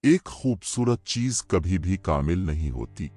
एक खूबसूरत चीज कभी भी कामिल नहीं होती।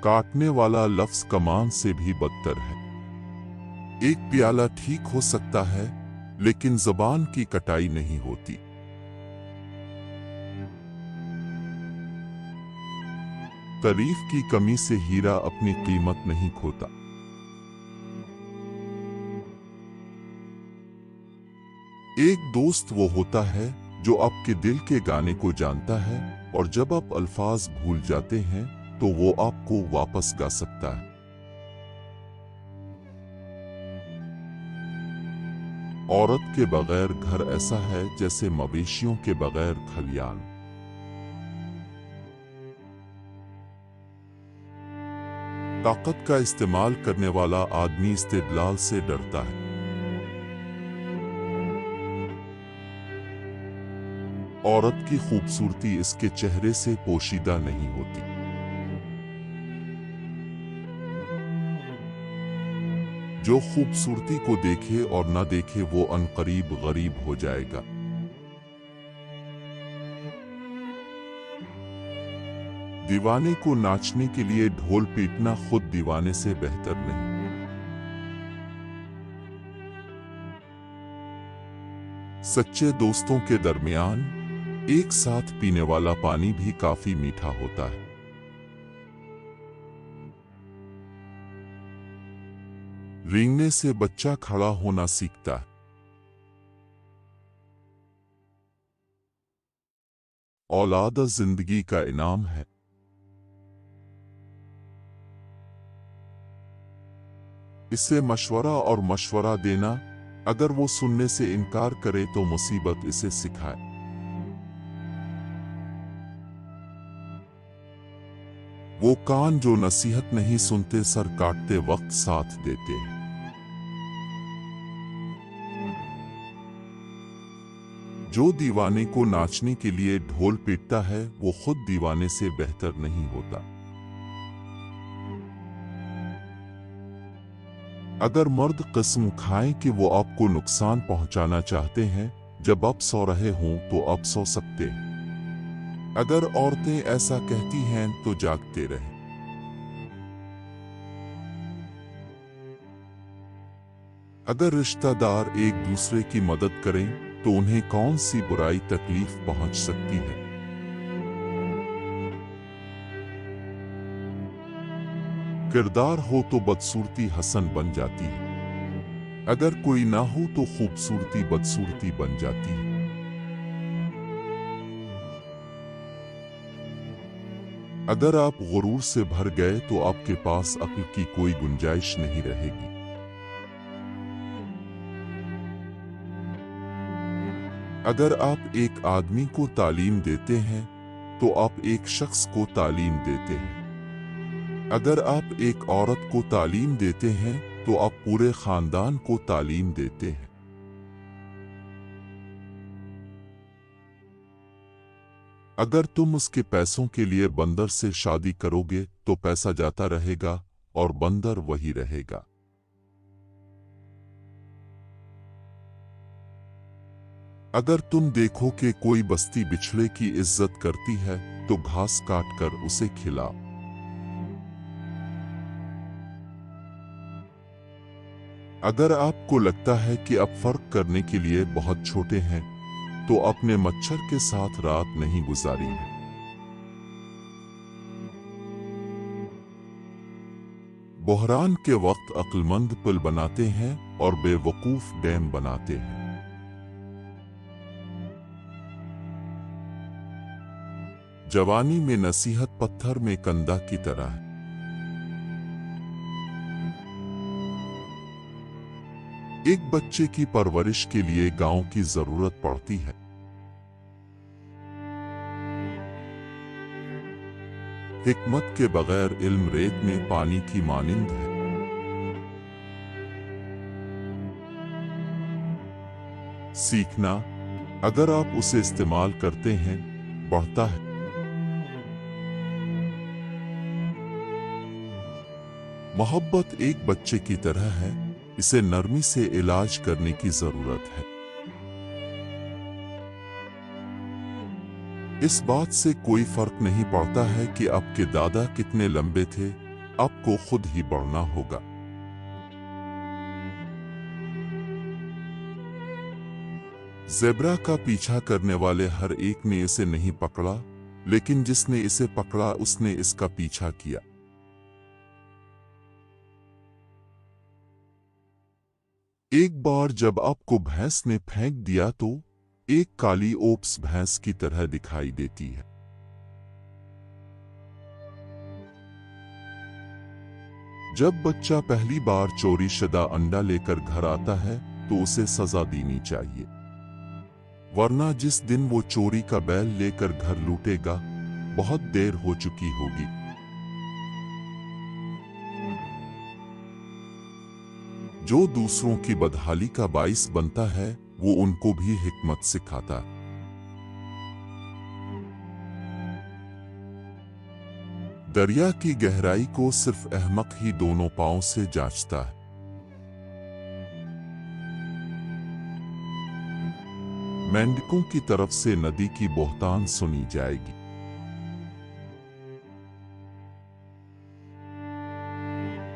काटने वाला लफ्ज कमान से भी बदतर है। एक प्याला ठीक हो सकता है, लेकिन जबान की कटाई नहीं होती। तारीफ की कमी से हीरा अपनी कीमत नहीं खोता। एक दोस्त वो होता है जो आपके दिल के गाने को जानता है, और जब आप अल्फाज भूल जाते हैं तो वो आपको वापस गा सकता है। औरत के बगैर घर ऐसा है जैसे मवेशियों के बगैर खलियान। ताकत का इस्तेमाल करने वाला आदमी इस्तेदलाल से डरता है। औरत की खूबसूरती इसके चेहरे से पोशीदा नहीं होती। जो खूबसूरती को देखे और न देखे वो अनकरीब गरीब हो जाएगा। दीवाने को नाचने के लिए ढोल पीटना खुद दीवाने से बेहतर नहीं। सच्चे दोस्तों के दरमियान एक साथ पीने वाला पानी भी काफी मीठा होता है। रेंगने से बच्चा खड़ा होना सीखता है। औलाद जिंदगी का इनाम है। इसे मशवरा और मशवरा देना, अगर वो सुनने से इनकार करे तो मुसीबत इसे सिखाए। वो कान जो नसीहत नहीं सुनते सर काटते वक्त साथ देते हैं। जो दीवाने को नाचने के लिए ढोल पीटता है वो खुद दीवाने से बेहतर नहीं होता। अगर मर्द कसम खाएं कि वो आपको नुकसान पहुंचाना चाहते हैं, जब आप सो रहे हों तो आप सो सकते हैं। अगर औरतें ऐसा कहती हैं तो जागते रहें। अगर रिश्तेदार एक दूसरे की मदद करें तो उन्हें कौन सी बुराई तकलीफ पहुंच सकती है। किरदार हो तो बदसूरती हसन बन जाती है। अगर कोई ना हो तो खूबसूरती बदसूरती बन जाती है। अगर आप गुरूर से भर गए तो आपके पास अक्ल की कोई गुंजाइश नहीं रहेगी। अगर आप एक आदमी को तालीम देते हैं तो आप एक शख्स को तालीम देते हैं। अगर आप एक औरत को तालीम देते हैं तो आप पूरे खानदान को तालीम देते हैं। अगर तुम उसके पैसों के लिए बंदर से शादी करोगे तो पैसा जाता रहेगा और बंदर वही रहेगा। अगर तुम देखो कि कोई बस्ती बिछड़े की इज्जत करती है तो घास काट कर उसे खिलाओ। अगर आपको लगता है कि आप फर्क करने के लिए बहुत छोटे हैं तो अपने मच्छर के साथ रात नहीं गुजारी है। बहरान के वक्त अक्लमंद पुल बनाते हैं और बेवकूफ डैम बनाते हैं। जवानी में नसीहत पत्थर में कंदा की तरह है। एक बच्चे की परवरिश के लिए गांव की जरूरत पड़ती है। हिकमत के बगैर इल्म रेत में पानी की मानिंद है। सीखना, अगर आप उसे इस्तेमाल करते हैं, बढ़ता है। मोहब्बत एक बच्चे की तरह है, इसे नरमी से इलाज करने की जरूरत है। इस बात से कोई फर्क नहीं पड़ता है कि आपके दादा कितने लंबे थे, आपको खुद ही बढ़ना होगा। ज़ेब्रा का पीछा करने वाले हर एक ने इसे नहीं पकड़ा, लेकिन जिसने इसे पकड़ा उसने इसका पीछा किया। एक बार जब आपको भैंस ने फेंक दिया तो एक काली ओप्स भैंस की तरह दिखाई देती है। जब बच्चा पहली बार चोरीशुदा अंडा लेकर घर आता है तो उसे सजा देनी चाहिए, वरना जिस दिन वो चोरी का बैल लेकर घर लूटेगा बहुत देर हो चुकी होगी। जो दूसरों की बदहाली का बाइस बनता है वो उनको भी हिकमत सिखाता है। दरिया की गहराई को सिर्फ अहमक ही दोनों पांव से जांचता है। मेंढकों की तरफ से नदी की बोहतान सुनी जाएगी।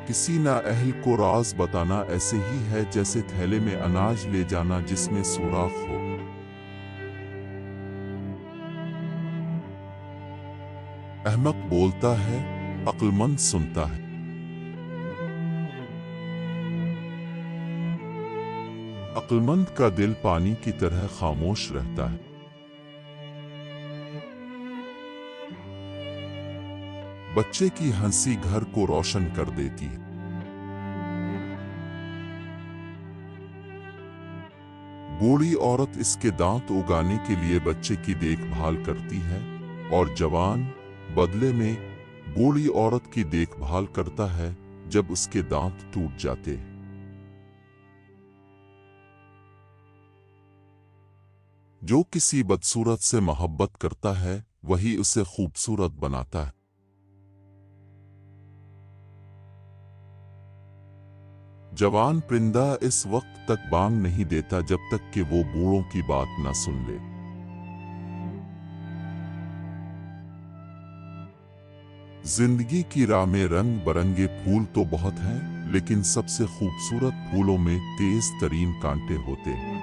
किसी नाअहल को राज बताना ऐसे ही है जैसे थैले में अनाज ले जाना जिसमें सुराख हो। अहमक बोलता है, अक्लमंद सुनता है। अक्लमंद का दिल पानी की तरह खामोश रहता है। बच्चे की हंसी घर को रोशन कर देती है। बूढ़ी औरत इसके दांत उगाने के लिए बच्चे की देखभाल करती है और जवान बदले में बूढ़ी औरत की देखभाल करता है जब उसके दांत टूट जाते हैं। जो किसी बदसूरत से मोहब्बत करता है वही उसे खूबसूरत बनाता है। जवान परिंदा इस वक्त तक बांग नहीं देता जब तक कि वो बूढ़ों की बात न सुन ले। जिंदगी की राह में रंग बरंगे फूल तो बहुत हैं, लेकिन सबसे खूबसूरत फूलों में तेज तरीन कांटे होते हैं।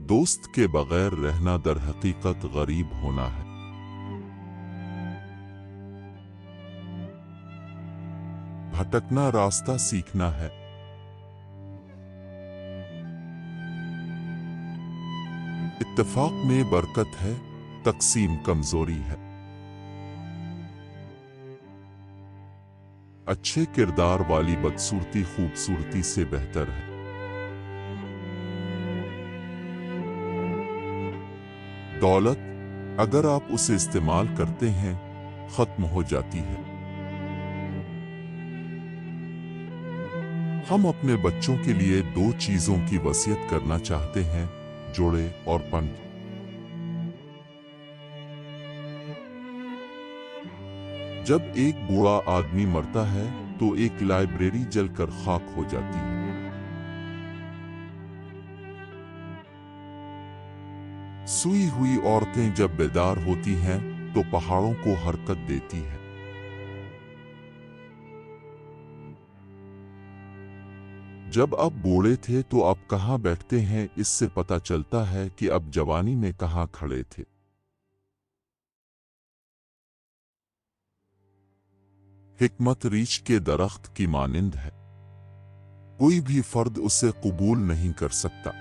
दोस्त के बगैर रहना दर हकीकत गरीब होना है। भटकना रास्ता सीखना है। इत्तेफाक में बरकत है, तकसीम कमजोरी है। अच्छे किरदार वाली बदसूरती खूबसूरती से बेहतर है। दौलत अगर आप उसे इस्तेमाल करते हैं खत्म हो जाती है। हम अपने बच्चों के लिए दो चीजों की वसीयत करना चाहते हैं, जोड़े और पंख। जब एक बूढ़ा आदमी मरता है तो एक लाइब्रेरी जलकर खाक हो जाती है। सोई हुई औरतें जब बेदार होती हैं तो पहाड़ों को हरकत देती हैं। जब आप बूढ़े थे तो आप कहां बैठते हैं इससे पता चलता है कि अब जवानी में कहां खड़े थे। हिकमत रीछ के दरख्त की मानिंद है, कोई भी फर्द उसे कबूल नहीं कर सकता।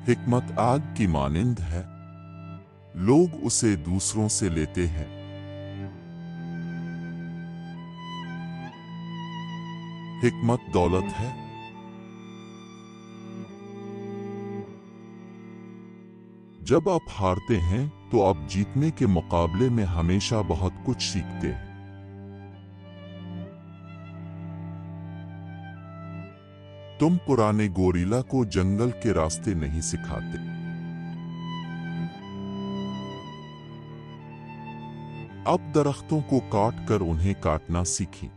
हिकमत आग की मानिंद है, लोग उसे दूसरों से लेते हैं। हिकमत दौलत है। जब आप हारते हैं तो आप जीतने के मुकाबले में हमेशा बहुत कुछ सीखते हैं। तुम पुराने गोरिल्ला को जंगल के रास्ते नहीं सिखाते। अब दरख्तों को काट कर उन्हें काटना सीखें।